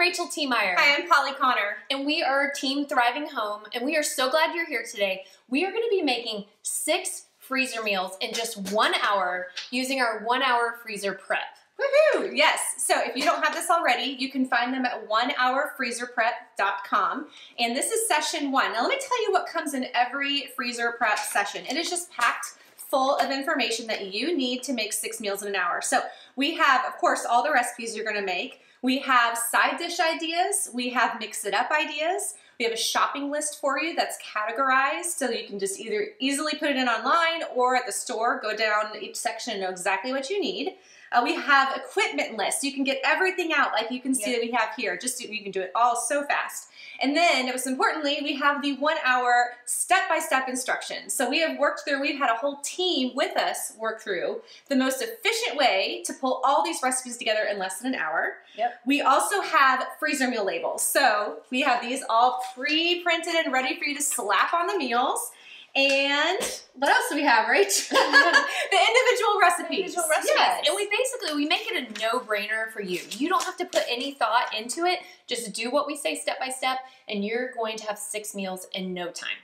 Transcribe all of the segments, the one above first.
Rachel Tiemeyer. Hi, I'm Conner. And we are Team Thriving Home, and we are so glad you're here today. We are going to be making 6 freezer meals in just 1 hour using our 1 hour freezer prep. Woohoo! Yes, so if you don't have this already, you can find them at onehourfreezerprep.com. And this is session 1. Now let me tell you what comes in every freezer prep session. It is just packed full of information that you need to make 6 meals in an hour. So we have, of course, all the recipes you're gonna make. We have side dish ideas. We have mix it up ideas. We have a shopping list for you that's categorized so you can just either easily put it in online or at the store, go down each section and know exactly what you need. We have equipment lists. You can get everything out like you can see that we have here. Just you can do it all so fast. And then, most importantly, we have the 1 hour step-by-step instructions. So we have worked through, we've had a whole team with us work through the most efficient way to pull all these recipes together in less than an hour. We also have freezer meal labels. So we have these all pre-printed and ready for you to slap on the meals. And what else do we have, Rach? The individual recipes. Yes. And we make it a no-brainer for you. You don't have to put any thought into it. Just do what we say step by step, and you're going to have 6 meals in no time.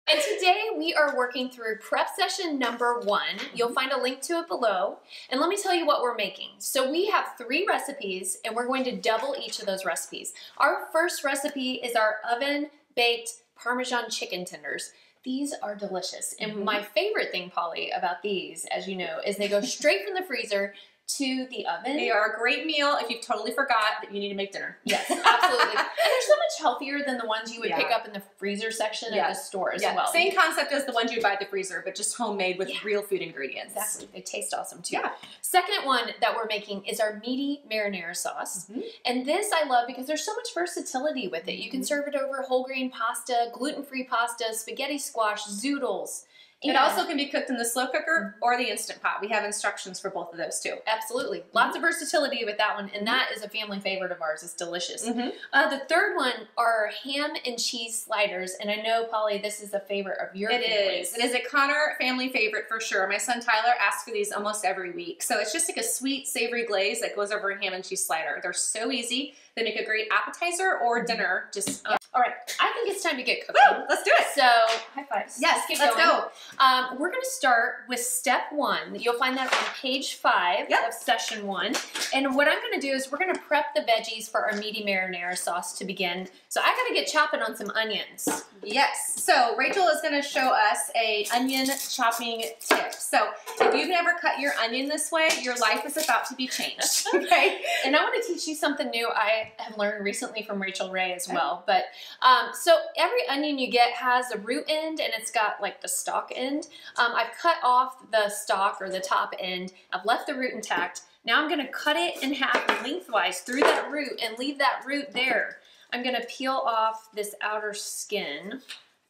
And today we are working through prep session number 1. You'll find a link to it below. And let me tell you what we're making. So we have 3 recipes, and we're going to double each of those recipes. Our first recipe is our oven-baked Parmesan chicken tenders. These are delicious. And my favorite thing, Polly, about these, as you know, is they go straight from the freezer to the oven. They are a great meal if you've totally forgot that you need to make dinner. Yes, absolutely. And they're so much healthier than the ones you would pick up in the freezer section at the store as well. Same concept as the ones you buy at the freezer, but just homemade with real food ingredients. Exactly. They taste awesome too. Second one that we're making is our Meaty Marinara Sauce. And this I love because there's so much versatility with it. You can serve it over whole grain pasta, gluten-free pasta, spaghetti squash, zoodles. It also can be cooked in the slow cooker or the Instant Pot. We have instructions for both of those too. Absolutely. Lots of versatility with that one, and that is a family favorite of ours. It's delicious. The third one are ham and cheese sliders, and I know, Polly, this is a favorite of your families. It is a Conner family favorite for sure. My son Tyler asks for these almost every week. So it's just like a sweet, savory glaze that goes over a ham and cheese slider. They're so easy. They make a great appetizer or dinner. Just all right, I think it's time to get cooking. Woo, let's do it. So, high fives. Yes, let's go. We're going to start with step 1. You'll find that on page 5 of session 1. And what I'm going to do is we're going to prep the veggies for our meaty marinara sauce to begin. So I got to get chopping on some onions. Yes. So Rachel is going to show us a onion chopping tip. So if you've never cut your onion this way, your life is about to be changed. Okay. And I want to teach you something new I have learned recently from Rachel Ray as well. But so every onion you get has a root end and it's got like the stalk end. I've cut off the stalk or the top end. I've left the root intact. Now I'm going to cut it in half lengthwise through that root and leave that root there. I'm going to peel off this outer skin.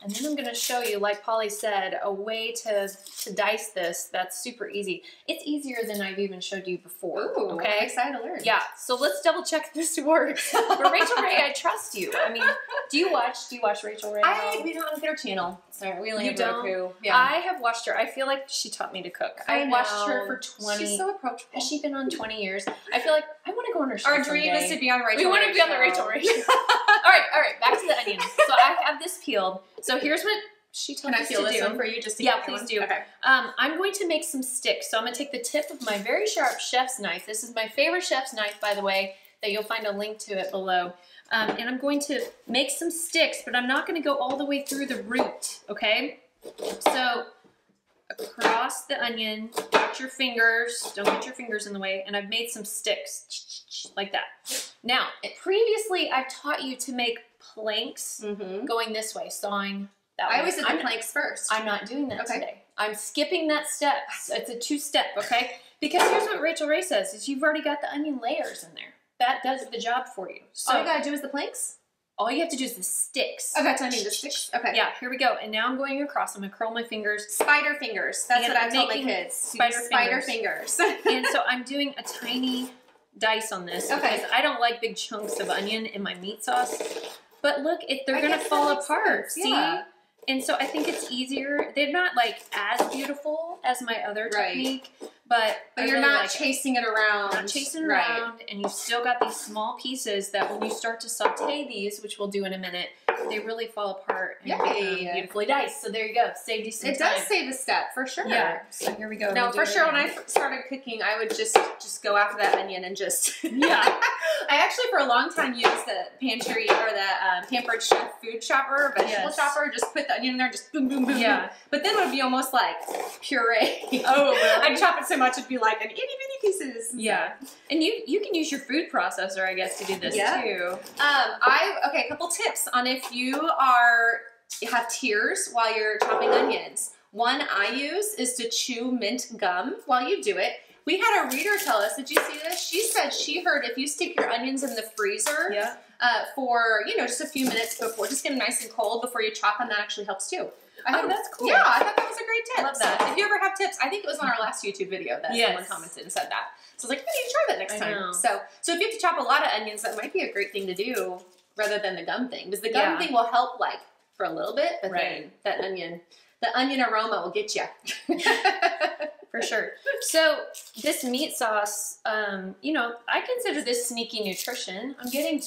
And then I'm going to show you, like Polly said, a way to dice this that's super easy. It's easier than I've even showed you before. Ooh, okay? I'm excited to learn. Yeah, so let's double check this works. But Rachel Ray, I trust you. I mean, do you watch Rachel Ray? We don't have their channel. Sorry, we only have Roku. Yeah. I have watched her. I feel like she taught me to cook. I've watched her for 20. She's so approachable. Has she been on 20 years? I feel like I want to go on her show Our dream is to be on Rachel Ray. We want to be on the Rachel Ray show. All right, back to the onions. So I have this peeled. So here's what she told us to do. Can I peel this one for you just to get please do. Okay. I'm going to make some sticks. So I'm going to take the tip of my very sharp chef's knife. This is my favorite chef's knife, by the way, that you'll find a link to it below. And I'm going to make some sticks, but I'm not going to go all the way through the root, okay? So across the onion, watch your fingers, don't get your fingers in the way, and I've made some sticks, like that. Now, previously I've taught you to make planks going this way, sawing that way. I always did the planks first. I'm not doing that today. I'm skipping that step. It's a 2-step, okay? Because here's what Rachel Ray says, is you've already got the onion layers in there. That does the job for you. So all you gotta do is the planks? All you have to do is the sticks. Okay, so I need the sticks. Okay. Yeah, here we go. And now I'm going across. I'm gonna curl my fingers. Spider fingers. That's what I tell my kids. Spider fingers. And so I'm doing a tiny dice on this because I don't like big chunks of onion in my meat sauce. But look, they're gonna fall apart. See? And so I think it's easier. They're not like as beautiful as my other technique, but you're really not like chasing it around. Not chasing it around, and you've still got these small pieces that when you start to saute these, which we'll do in a minute, they really fall apart and become beautifully diced. So there you go. Saved you some time. It does save a step, for sure. Yeah. So here we go. No, for sure, when I started cooking, I would just go after that onion and just... Yeah. I actually, for a long time, used the pantry or the Pampered Chef food chopper, vegetable chopper. Just put the onion in there, just boom, boom, boom, boom. But then it would be almost like puree. Oh, really? I'd chop it so much, it'd be like an itty bitty pieces. Yeah. And you can use your food processor, I guess, to do this too. Okay, a couple tips on if you have tears while you're chopping onions. One I use is to chew mint gum while you do it. We had a reader tell us, did you see this? She said she heard if you stick your onions in the freezer for, just a few minutes before, just get them nice and cold before you chop them, that actually helps too. I thought that's cool. Yeah, I thought that was a great tip. Love that. So if you ever have tips, I think it was on our last YouTube video that someone commented and said that. So I was like, I need to try that next time. So if you have to chop a lot of onions, that might be a great thing to do rather than the gum thing. Because the gum thing will help like for a little bit, but then the onion aroma will get you. For sure. So this meat sauce, I consider this sneaky nutrition. I'm getting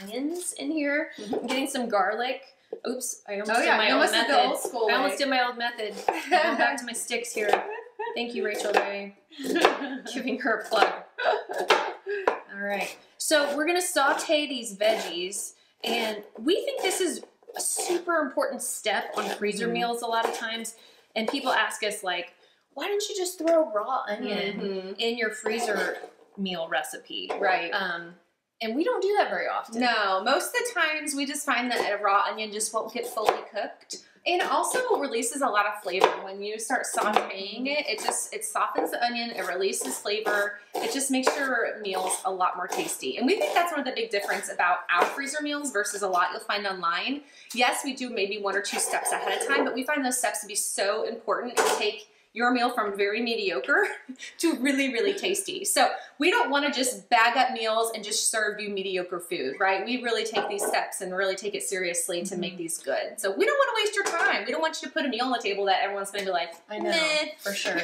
onions in here. I'm getting some garlic. Oops, I almost did my old method. I almost did my old method. Going back to my sticks here. Thank you, Rachel, by giving her a plug. All right. So we're going to saute these veggies, and we think this is a super important step on freezer meals a lot of times. And people ask us like, why don't you just throw raw onion in your freezer meal recipe? Right. And we don't do that very often. No, most of the times we just find that a raw onion just won't get fully cooked. And it also releases a lot of flavor. When you start sauteing it, it softens the onion, it releases flavor. It just makes your meals a lot more tasty. And we think that's one of the big difference about our freezer meals versus a lot you'll find online. Yes, we do maybe 1 or 2 steps ahead of time, but we find those steps to be so important and take your meal from very mediocre to really, really tasty. So we don't want to just bag up meals and just serve you mediocre food, right? We really take these steps and really take it seriously to make these good. So we don't want to waste your time. We don't want you to put a meal on the table that everyone's going to be like, I know, for sure.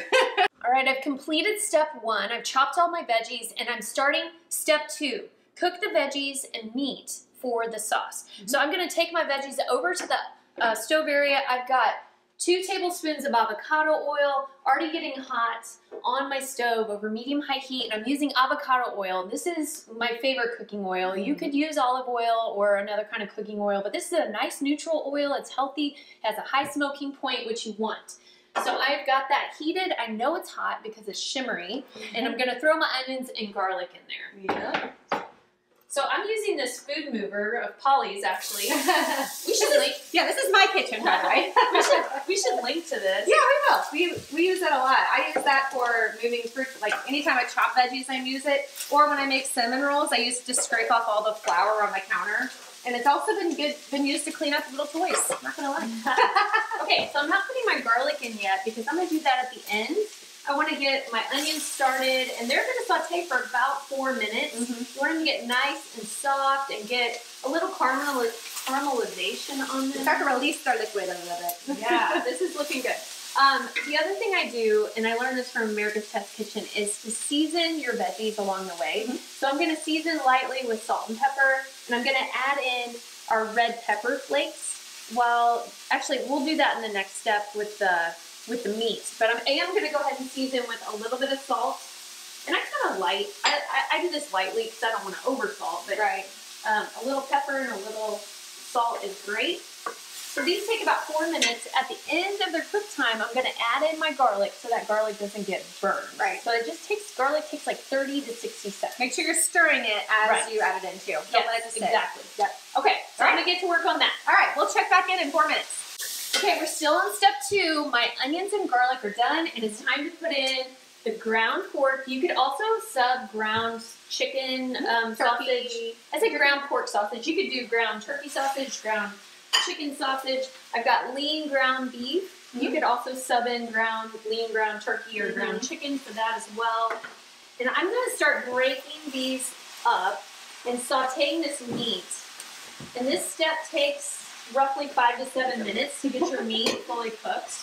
All right, I've completed step 1. I've chopped all my veggies, and I'm starting step 2. Cook the veggies and meat for the sauce. So I'm going to take my veggies over to the stove area. I've got 2 tablespoons of avocado oil already getting hot on my stove over medium-high heat, and I'm using avocado oil. This is my favorite cooking oil. You could use olive oil or another kind of cooking oil, but this is a nice neutral oil. It's healthy, has a high smoking point, which you want. So I've got that heated. I know it's hot because it's shimmery, and I'm gonna throw my onions and garlic in there. Yeah. So I'm using this food mover of Polly's, actually. We should link. Yeah, this is my kitchen, by the way. we should link to this. Yeah, we will. We use that a lot. I use that for moving fruit. Like anytime I chop veggies, I use it. Or when I make cinnamon rolls, I use it to scrape off all the flour on my counter. And it's also been used to clean up little toys. I'm not gonna lie. Okay, so I'm not putting my garlic in yet because I'm gonna do that at the end. I want to get my onions started, and they're going to saute for about 4 minutes. You want them to get nice and soft and get a little caramelization on them. Start to release their liquid a little bit. Yeah, this is looking good. The other thing I do, and I learned this from America's Test Kitchen, is to season your veggies along the way. So I'm going to season lightly with salt and pepper, and I'm going to add in our red pepper flakes. Actually, we'll do that in the next step with the meat, but I am going to go ahead and season with a little bit of salt, and I kind of I do this lightly because I don't want to over salt, but a little pepper and a little salt is great. So these take about 4 minutes. At the end of their cook time, I'm going to add in my garlic so that garlic doesn't get burned. Right. So it just garlic takes like 30 to 60 seconds. Make sure you're stirring it as you add it in too. Don't let it sit. Exactly. Yep. Okay, so I'm going to get to work on that. All right, we'll check back in 4 minutes. Okay, we're still on step 2. My onions and garlic are done, and it's time to put in the ground pork. You could also sub ground chicken sausage. I say ground pork sausage. You could do ground turkey sausage, ground chicken sausage. I've got lean ground beef. You could also sub in lean ground turkey or ground chicken for that as well. And I'm going to start breaking these up and sauteing this meat. And this step takes roughly 5 to 7 minutes to get your meat fully cooked.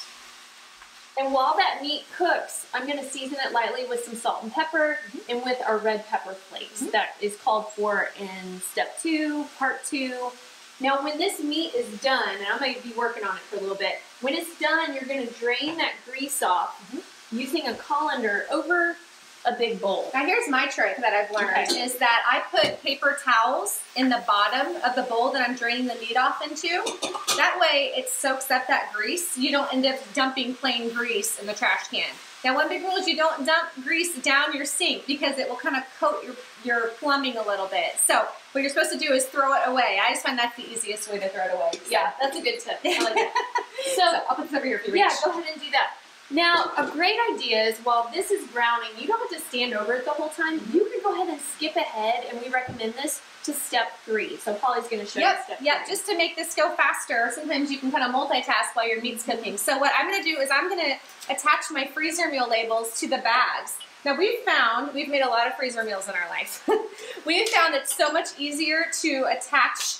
And while that meat cooks, I'm gonna season it lightly with some salt and pepper and with our red pepper flakes. That is called for in step 2, part 2. Now when this meat is done, and I'm gonna be working on it for a little bit, when it's done, you're gonna drain that grease off using a colander over a big bowl. Now here's my trick that I've learned is that I put paper towels in the bottom of the bowl that I'm draining the meat off into. That way it soaks up that grease. You don't end up dumping plain grease in the trash can. Now one big rule is you don't dump grease down your sink because it will kind of coat your plumbing a little bit. So what you're supposed to do is throw it away. I just find that's the easiest way to throw it away. So. Yeah, that's a good tip. I like that. So I'll put this over here if you reach. Yeah, go ahead and do that. Now, a great idea is while this is browning, you don't have to stand over it the whole time. You can go ahead and skip ahead, and we recommend this to step 3. So Polly's going to show you step 3. Yeah, just to make this go faster. Sometimes you can kind of multitask while your meat's cooking. So what I'm going to do is I'm going to attach my freezer meal labels to the bags. Now we've made a lot of freezer meals in our life. We've found it's so much easier to attach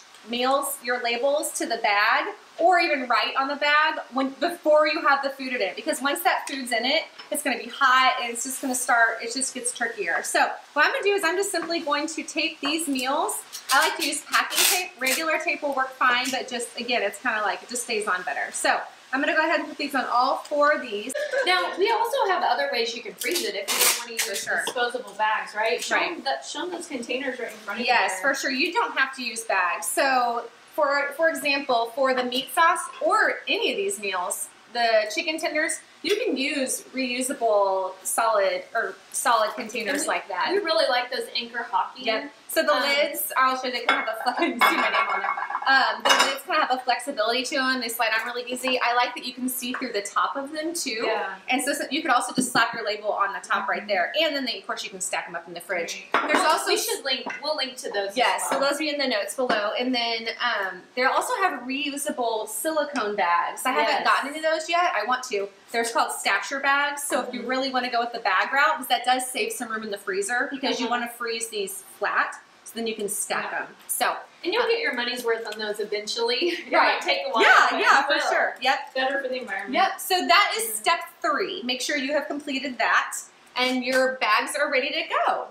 your labels to the bag, or even write on the bag before you have the food in it, because once that food's in it, it's going to be hot and it's just going to start, it just gets trickier. So what I'm going to do is I'm just simply going to tape these meals. I like to use packing tape. Regular tape will work fine, but just, again, it's kind of like, it just stays on better. So I'm going to go ahead and put these on all 4 of these. Now, we also have other ways you can freeze it if you don't want to use disposable bags, right? Show them those containers right in front of you. Yes, for sure. You don't have to use bags. So for example, for the meat sauce or any of these meals, the chicken tenders, you can use reusable solid containers like that. We really like those Anchor hockey. Yep. So the lids, I'll show you, they kind of have see my name on them. The lids kind of have a flexibility to them. They slide on really easy. I like that you can see through the top of them too. Yeah. And so you could also just slap your label on the top right there. And then of course you can stack them up in the fridge. There's also, we'll link to those. Yes, as well. so those will be in the notes below. And then they also have reusable silicone bags. I haven't gotten into those yet. I want to. They're called stasher bags. So if you really want to go with the bag route, because that does save some room in the freezer, because you want to freeze these flat, so then you can stack them. So and you'll get your money's worth on those eventually. It right. might take a while. Yeah, for sure. Yep. Better for the environment. Yep. So that is step 3. Make sure you have completed that and your bags are ready to go.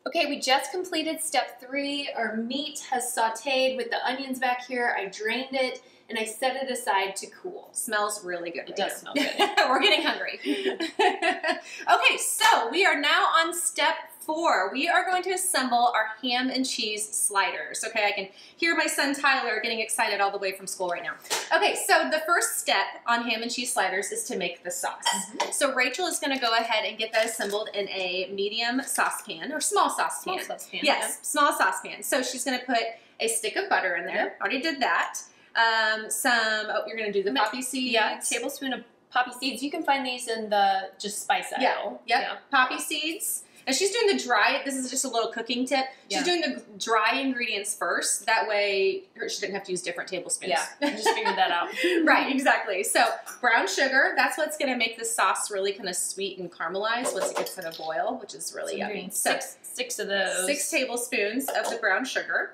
Okay, we just completed step 3. Our meat has sauteed with the onions back here. I drained it and I set it aside to cool. Smells really good. It does smell good. We're getting hungry. Okay, so we are now on step 4. We are going to assemble our ham and cheese sliders. Okay, I can hear my son Tyler getting excited all the way from school right now. Okay, so the first step on ham and cheese sliders is to make the sauce. So Rachel is going to go ahead and get that assembled in a medium saucepan or small saucepan. Small saucepan. Yes, small saucepan. So she's going to put a stick of butter in there. Already did that. You're going to do the poppy seeds. Yeah, a tablespoon of poppy seeds. You can find these in the just spice aisle. Yeah, poppy seeds. And she's doing the dry, this is just a little cooking tip. She's doing the dry ingredients first. That way she didn't have to use different tablespoons. Yeah, I just figured that out. Right, exactly. So brown sugar, that's what's going to make the sauce really kind of sweet and caramelized once it gets in a boil, which is really yummy. So six of those. 6 tablespoons of the brown sugar.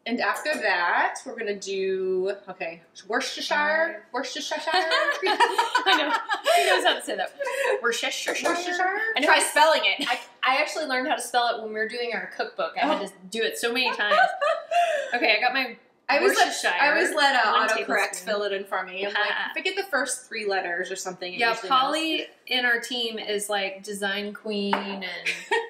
And after that, we're going to do, Worcestershire. I know. Who knows how to say that? Worcestershire. I know. Try spelling it. I actually learned how to spell it when we were doing our cookbook. I had to do it so many times. Okay, I got my Worcestershire. I always let autocorrect fill it in for me. I'm like, forget the first 3 letters or something. Yeah, Polly in our team is like design queen and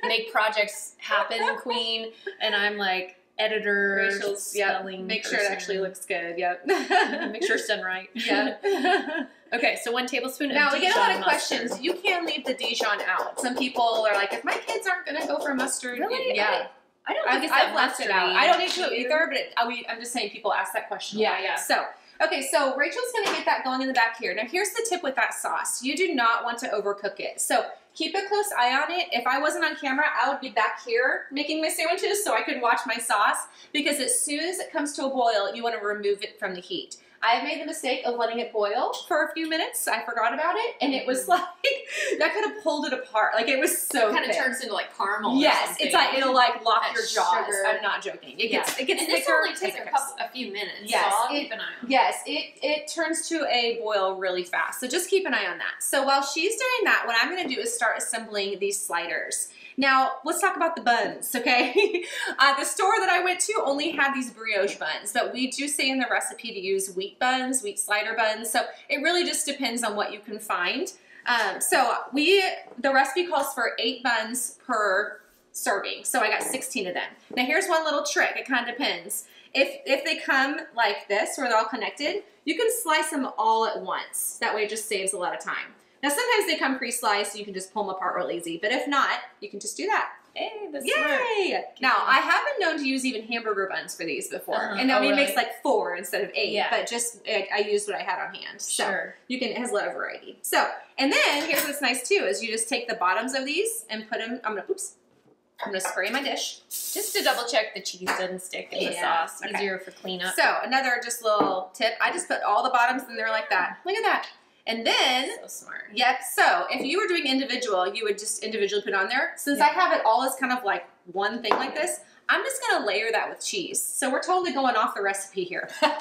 make projects happen queen. And I'm like, editor, Rachel's spelling, make sure it actually looks good. Yep. Make sure it's done right. Yeah. Okay, so 1 tablespoon of Now Dijon we get a lot of mustard. questions. You can leave the Dijon out. Some people are like, if my kids aren't going to go for mustard, really? Yeah. I don't think I've left it out. I don't need to either, but I'm just saying people ask that question. Yeah. So, okay, so Rachel's going to get that going in the back here. Now here's the tip with that sauce. You do not want to overcook it. So keep a close eye on it. If I wasn't on camera, I would be back here making my sandwiches so I could watch my sauce, because as soon as it comes to a boil, you want to remove it from the heat. I made the mistake of letting it boil for a few minutes. I forgot about it, and it was like, I could have pulled it apart. Like, it was so It kind of turns into like caramel. Yes, it's like, it'll like lock your jaws. Sugar. I'm not joking. It gets and thicker. this only takes a few minutes, yes, so I'll keep an eye on it. Yes, it turns to a boil really fast, so just keep an eye on that. So while she's doing that, what I'm going to do is start assembling these sliders. Now, let's talk about the buns, okay? The store that I went to only had these brioche buns, but we do say in the recipe to use wheat buns, wheat slider buns, so it really just depends on what you can find. The recipe calls for 8 buns per serving, so I got 16 of them. Now, here's one little trick. It kind of depends. If they come like this, where they're all connected, you can slice them all at once. That way it just saves a lot of time. Now, sometimes they come pre-sliced, so you can just pull them apart real easy. But if not, you can just do that. Hey, that's Yay! smart. Now, I have been known to use even hamburger buns for these before. And that makes like 4 instead of 8. Yeah. But just, I used what I had on hand. So Sure. it has a lot of variety. So, and then here's what's nice too, is you just take the bottoms of these and put them, I'm gonna spray my dish. Just to double check the cheese doesn't stick in the sauce. Okay. Easier for cleanup. So, another just little tip. I just put all the bottoms in there like that. Look at that. And then, so smart. Yep, so if you were doing individual, you would just individually put on there. Since I have it all as kind of like one thing like this, I'm just going to layer that with cheese. So we're totally going off the recipe here. What?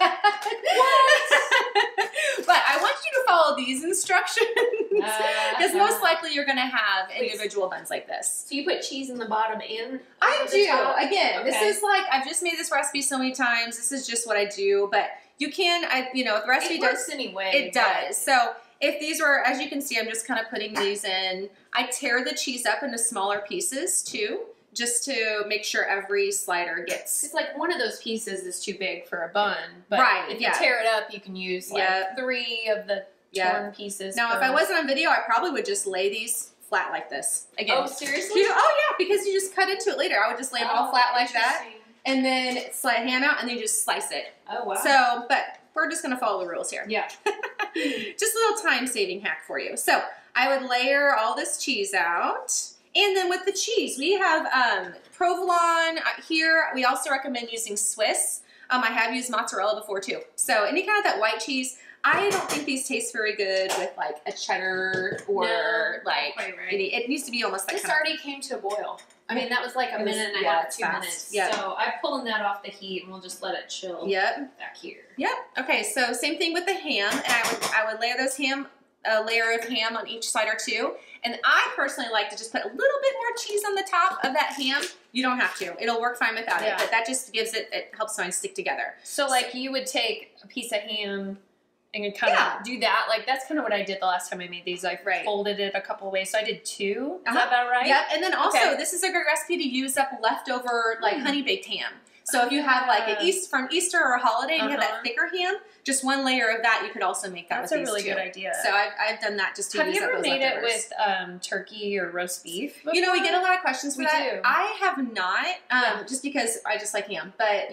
But I want you to follow these instructions because most likely you're going to have individual buns like this. So you put cheese in the bottom and I do. Again, okay. This is like, I've just made this recipe so many times. This is just what I do. But you can, the recipe does anyway. It does. So if these were, as you can see, I'm just kind of putting these in. I tear the cheese up into smaller pieces too, just to make sure every slider gets. It's like one of those pieces is too big for a bun, but if you tear it up, you can use like 3 of the torn pieces. Now, if I wasn't on video, I probably would just lay these flat like this. Again. Oh, seriously? Oh yeah, because you just cut into it later. I would just lay them all flat like that. And then slide a ham out, and then you just slice it. Oh, wow. So, but we're just going to follow the rules here. Yeah. Just a little time-saving hack for you. So, I would layer all this cheese out. And then with the cheese, we have provolone here. We also recommend using Swiss. I have used mozzarella before, too. So, any kind of that white cheese. I don't think these taste very good with, like, a cheddar or, it needs to be almost like this already came to a boil. I mean, that was like a minute and a half, 2 minutes. Yep. So I'm pulling that off the heat, and we'll just let it chill back here. Yep. Okay, so same thing with the ham. And I would layer a layer of ham on each slider too. And I personally like to just put a little bit more cheese on the top of that ham. You don't have to. It'll work fine without it. But that just gives it helps mine stick together. So like you would take a piece of ham and kind of do that. Like that's kind of what I did the last time I made these. I folded it a couple ways. So I did 2. Is that about right? Yep. And then also this is a great recipe to use up leftover like honey baked ham. So if you have like an from Easter or a holiday and you have that thicker ham, just 1 layer of that, you could also make that with these. That's a really good idea. So I've done that just to use up those leftovers. Have you ever made it with turkey or roast beef before? You know, we get a lot of questions for that. We do. I have not, just because I just like ham. But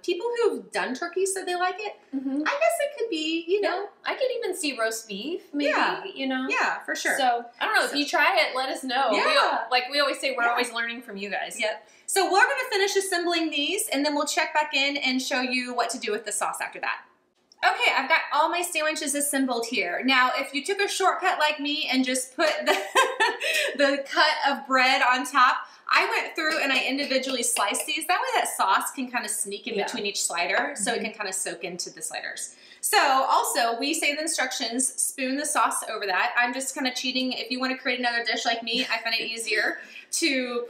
people who've done turkey said they like it. I guess it could be, you know. I could even see roast beef, maybe, you know. Yeah, for sure. So, I don't know. If you try it, let us know. Yeah. We always say, we're always learning from you guys. Yep. So we're going to finish assembling these, and then we'll check back in and show you what to do with the sauce after that. Okay, I've got all my sandwiches assembled here. Now, if you took a shortcut like me and just put the cut of bread on top, I went through and I individually sliced these. That way that sauce can kind of sneak in between each slider, so it can kind of soak into the sliders. So also, we say the instructions, spoon the sauce over that. I'm just kind of cheating. If you want to create another dish like me, I find it easier to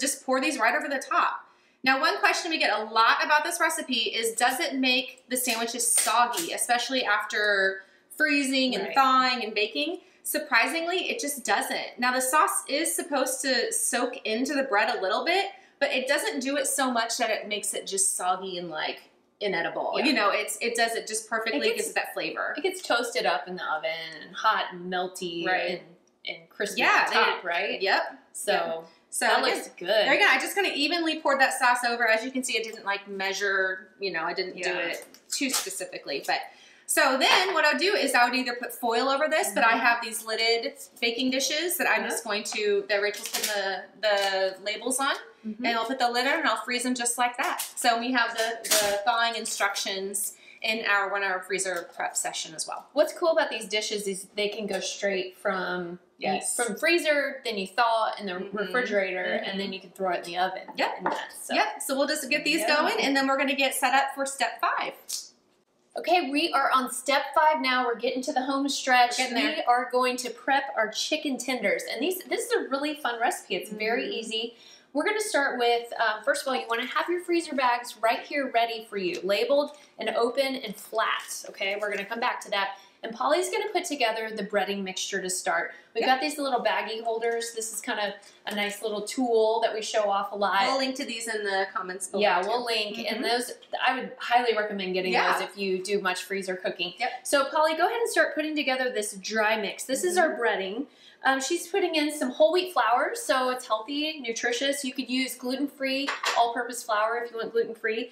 just pour these right over the top. Now, one question we get a lot about this recipe is, does it make the sandwiches soggy, especially after freezing and thawing and baking? Surprisingly, it just doesn't. Now, the sauce is supposed to soak into the bread a little bit, but it doesn't do it so much that it makes it just soggy and like inedible. You know, it does it just perfectly, gives it that flavor. It gets toasted up in the oven and hot and melty and crispy on top, right? Yep. So that looks good. There you go. I just kind of evenly poured that sauce over. As you can see, I didn't like measure, I didn't do it too specifically. But so then what I'll do is I would either put foil over this, but I have these lidded baking dishes that I'm just going to, that Rachel's putting the labels on. And I'll put the lid on and I'll freeze them just like that. So we have the thawing instructions. in our 1 hour freezer prep session as well. What's cool about these dishes is they can go straight from Yes. freezer, then you thaw in the refrigerator, and then you can throw it in the oven. Yep. And that, so. Yep. So we'll just get these going, and then we're going to get set up for step 5. Okay, we are on step 5 now. We're getting to the home stretch. We are going to prep our chicken tenders. And this is a really fun recipe. It's very easy. We're going to start with, first of all, you want to have your freezer bags right here ready for you, labeled and open and flat. Okay, we're going to come back to that. And Polly's going to put together the breading mixture to start. We've got these little baggie holders. This is kind of a nice little tool that we show off a lot. We'll link to these in the comments below. Yeah, we'll link. And those, I would highly recommend getting those if you do much freezer cooking. So Polly, go ahead and start putting together this dry mix. This is our breading. She's putting in some whole wheat flour, so it's healthy, nutritious. You could use gluten-free, all-purpose flour if you want gluten-free.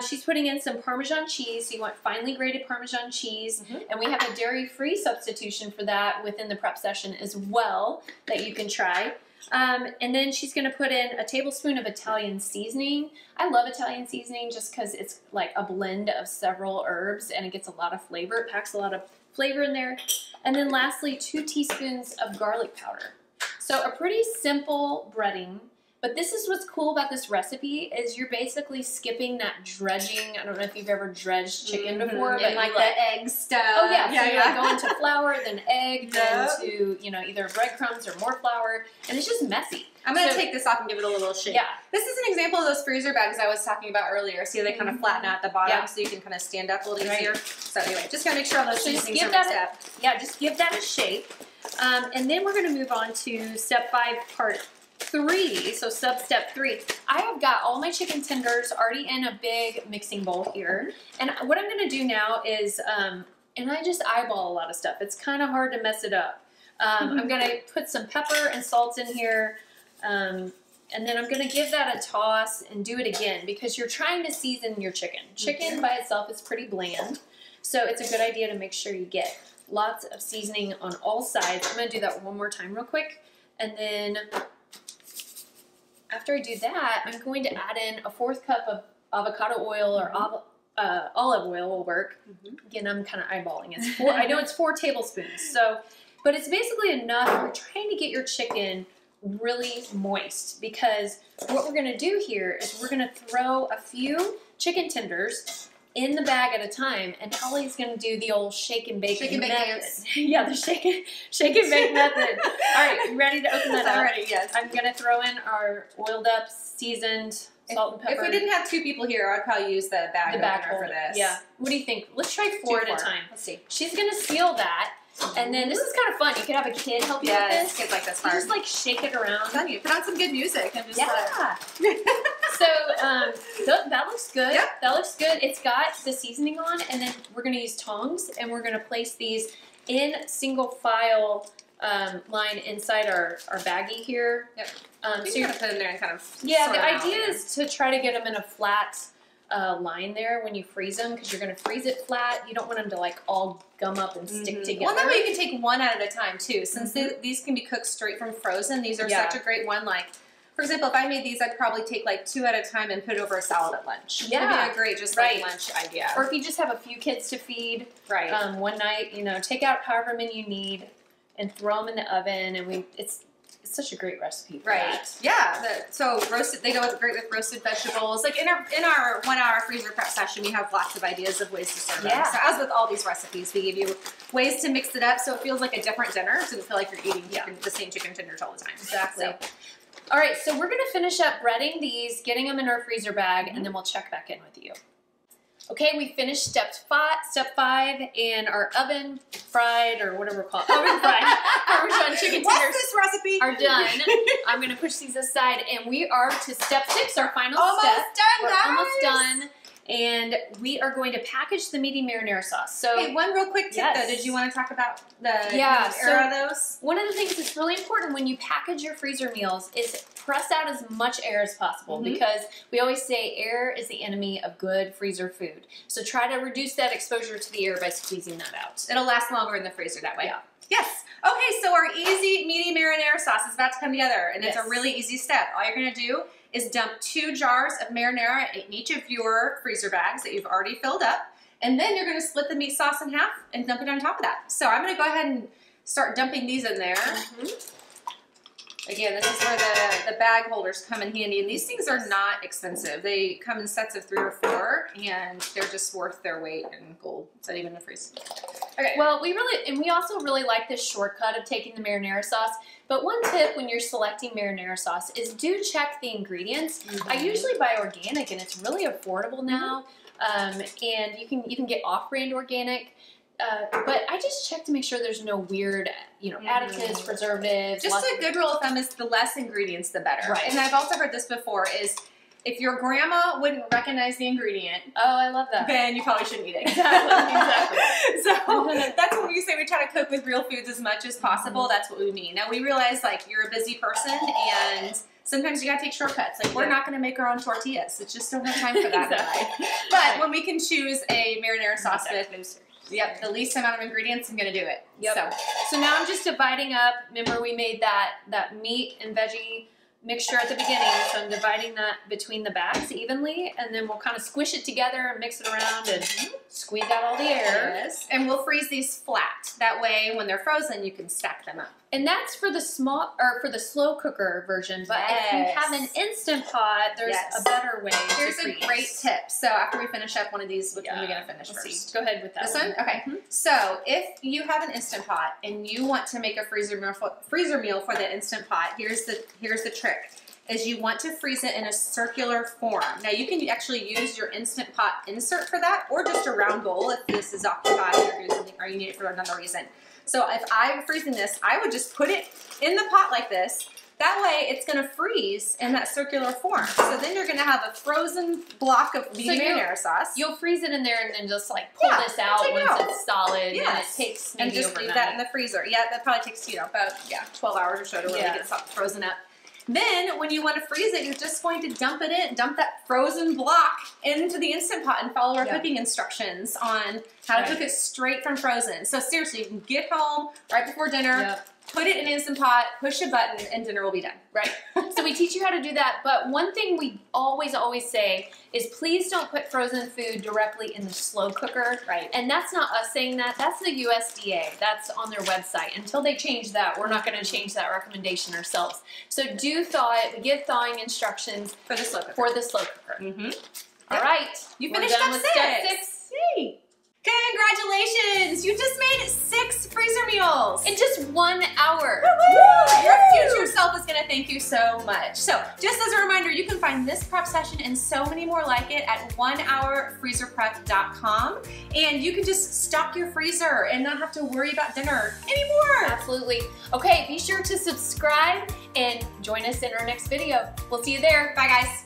She's putting in some Parmesan cheese, so you want finely grated Parmesan cheese. And we have a dairy-free substitution for that within the prep session as well that you can try. And then she's going to put in a tablespoon of Italian seasoning. I love Italian seasoning just because it's like a blend of several herbs and it gets a lot of flavor. It packs a lot of flavor in there. And then lastly, 2 teaspoons of garlic powder. So a pretty simple breading, but this is what's cool about this recipe is you're basically skipping that dredging. I don't know if you've ever dredged chicken before, but like the egg stuff. Oh yeah, so you're like going to flour, then egg, then to, you know, either breadcrumbs or more flour, and it's just messy. I'm going to take this off and give it a little shake. Yeah. This is an example of those freezer bags I was talking about earlier. See, they kind of flatten out at the bottom so you can kind of stand up a little easier. So anyway, just going to make sure all those seasonings are mixed up. Yeah, just give that a shake. And then we're going to move on to step 5, part 3. So step 3. I have got all my chicken tenders already in a big mixing bowl here. And what I'm going to do now is, and I just eyeball a lot of stuff. It's kind of hard to mess it up. I'm going to put some pepper and salt in here. And then I'm going to give that a toss and do it again because you're trying to season your chicken. Chicken by itself is pretty bland, so it's a good idea to make sure you get lots of seasoning on all sides. I'm going to do that one more time real quick. And then after I do that, I'm going to add in a 4th cup of avocado oil or olive oil will work. Again, I'm kind of eyeballing. It's 4, I know it's 4 tablespoons, so, but it's basically enough. You're trying to get your chicken really moist because what we're going to do here is we're going to throw a few chicken tenders in the bag at a time, and Holly's going to do the old shake and bake method. Yeah, the shake and bake method. All right, you ready to open that up? Already, yes. I'm going to throw in our oiled up, seasoned salt and pepper. If we didn't have 2 people here, I'd probably use the bag opener for this. Yeah. What do you think? Let's try 4 at a time. Let's see. She's going to seal that. And then this is kind of fun. You could have a kid help you with this. Kids like this You part. just like shake it around. You put on some good music and just So that looks good. Yep. That looks good. It's got the seasoning on, and then we're going to use tongs, and we're going to place these in single file line inside our baggie here. Yep. So you're going to put them there and kind of the idea is to try to get them in a flat line there when you freeze them because you're going to freeze it flat. You don't want them to like all gum up and stick together. Well, that way you can take one at a time too. Since these can be cooked straight from frozen, these are such a great one. Like, for example, if I made these, I'd probably take like 2 at a time and put it over a salad at lunch. Yeah. It'd be a great just like lunch idea. Or if you just have a few kids to feed one night, you know, take out however many you need and throw them in the oven. And it's such a great recipe for that. Yeah. So roasted, they go great with roasted vegetables. Like in our 1 hour freezer prep session, we have lots of ideas of ways to serve them. So as with all these recipes, we give you ways to mix it up so it feels like a different dinner. So you feel like you're eating the same chicken tenders all the time. Exactly. So. All right, so we're going to finish up breading these, getting them in our freezer bag, and then we'll check back in with you. Okay, we finished step 5, and our oven fried, or whatever we're called, oven fried Parmesan chicken tenders. What's this recipe? Are done. I'm going to push these aside, and we are to step 6, our final step. We're almost done. And we are going to package the meaty marinara sauce. So, hey, one real quick tip though. Did you want to talk about the air of those? One of the things that's really important when you package your freezer meals is press out as much air as possible because we always say air is the enemy of good freezer food. So try to reduce that exposure to the air by squeezing that out. It'll last longer in the freezer that way. Yeah. Yes. Okay, so our easy meaty marinara sauce is about to come together, and it's a really easy step. All you're going to do is dump 2 jars of marinara in each of your freezer bags that you've already filled up, And then you're gonna split the meat sauce in half and dump it on top of that. So I'm gonna go ahead and start dumping these in there. Again, this is where the bag holders come in handy, and these things are not expensive. They come in sets of 3 or 4, and they're just worth their weight in gold. Is that even a freeze? Okay. Well, we also really like this shortcut of taking the marinara sauce. But one tip when you're selecting marinara sauce is do check the ingredients. I usually buy organic, and it's really affordable now. And you can get off-brand organic. But I just check to make sure there's no weird, additives, preservatives. Just a good rule of thumb is the less ingredients, the better. Right. And I've also heard this before is if your grandma wouldn't recognize the ingredient, oh, I love that. Then you probably shouldn't eat it. Exactly. So that's when we say we try to cook with real foods as much as possible. That's what we mean. Now we realize like you're a busy person and sometimes you gotta take shortcuts. Like we're not gonna make our own tortillas. We just don't have time for that in life. But when we can choose a marinara sauce with the least amount of ingredients, I'm gonna do it. So now I'm just dividing up. Remember we made that meat and veggie mixture at the beginning, so I'm dividing that between the bags evenly, and then we'll kind of squish it together and mix it around and squeeze out all the air. Yes. And we'll freeze these flat. That way, when they're frozen, you can stack them up. And that's for the slow cooker version. But if you have an Instant Pot, there's a better way. Here's a great tip. So after we finish up one of these, which one are we gonna finish first? See. Go ahead with that. This one? Okay. So if you have an Instant Pot and you want to make a freezer meal for the Instant Pot, here's the trick. Is you want to freeze it in a circular form. Now you can actually use your Instant Pot insert for that, or just a round bowl if this is occupied or doing something, or you need it for another reason. So if I'm freezing this, I would just put it in the pot like this. That way it's gonna freeze in that circular form. So then you're gonna have a frozen block of marinara sauce. You'll freeze it in there and then just like pull this out once it's solid. And it takes maybe and just overnight. leave that in the freezer. Yeah, that probably takes about 12 hours or so to really get something frozen up. Then, when you want to freeze it, you're just going to dump that frozen block into the Instant Pot and follow our cooking instructions on how to cook it straight from frozen. So seriously, you can get home right before dinner, put it in an Instant Pot, push a button, and dinner will be done. Right. So we teach you how to do that, but one thing we always say is please don't put frozen food directly in the slow cooker. Right. And that's not us saying that, that's the USDA. That's on their website. Until they change that, we're not going to change that recommendation ourselves. So do thaw it. We give thawing instructions for the slow cooker. All right. You finished step 6. Yay. Congratulations! You just made 6 freezer meals! In just 1 hour. Woo-hoo! Your future self is gonna thank you so much. So, just as a reminder, you can find this prep session and so many more like it at onehourfreezerprep.com, and you can just stock your freezer and not have to worry about dinner anymore. Absolutely. Okay, be sure to subscribe and join us in our next video. We'll see you there. Bye, guys.